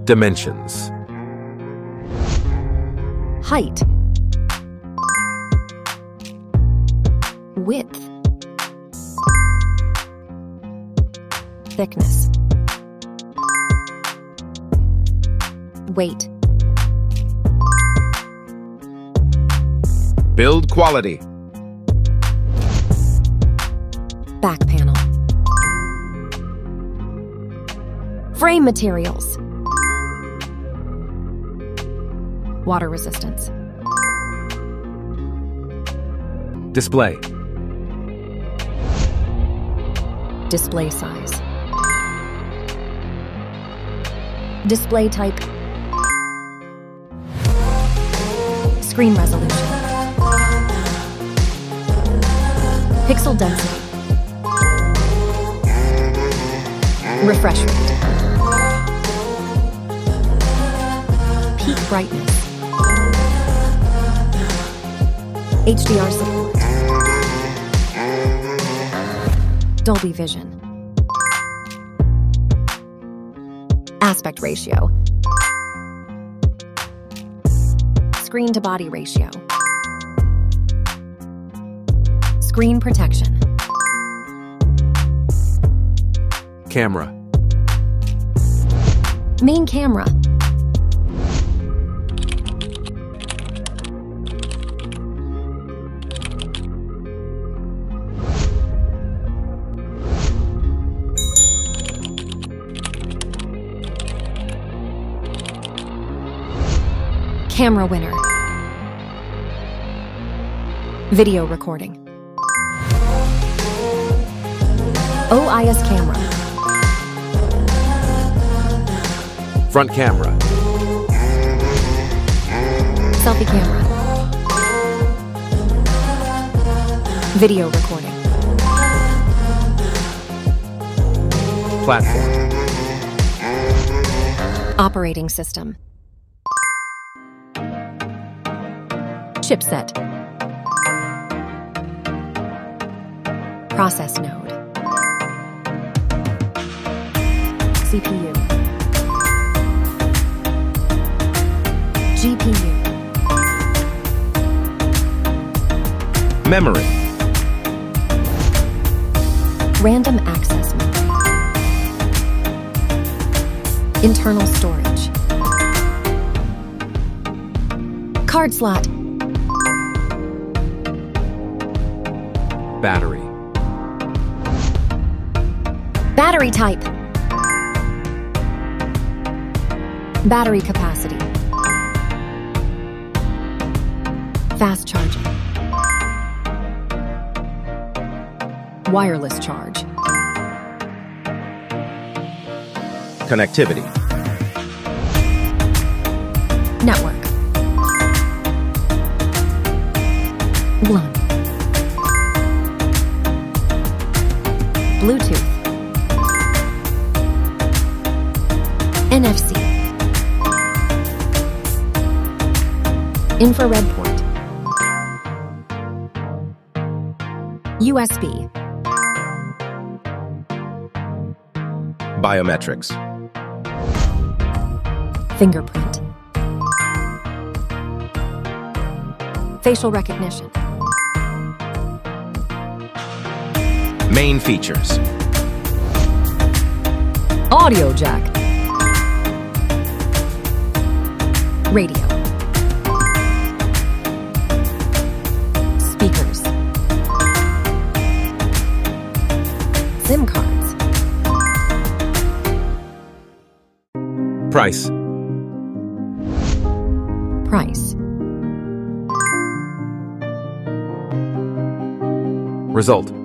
Dimensions. Height. Width. Thickness. Weight. Build quality. Back panel. Frame materials. Water resistance. Display. Display size. Display type. Screen resolution. Pixel density. Refresh rate. Peak brightness. HDR support. Dolby Vision. Aspect ratio. Screen to body ratio. Screen protection. Camera. Main camera. Camera winner. Video recording. OIS camera. Front camera. Selfie camera. Video recording. Platform. Operating system. Chipset. Process node. CPU. GPU. Memory. Random access memory. Internal storage. Card slot. Battery. Battery type. Battery capacity. Fast charging. Wireless charge. Connectivity. Network. LAN. Bluetooth. NFC. Infrared port. USB. Biometrics. Fingerprint. Facial recognition. Main features. Audio jack. Radio. Speakers. SIM cards. Price. Price. Result.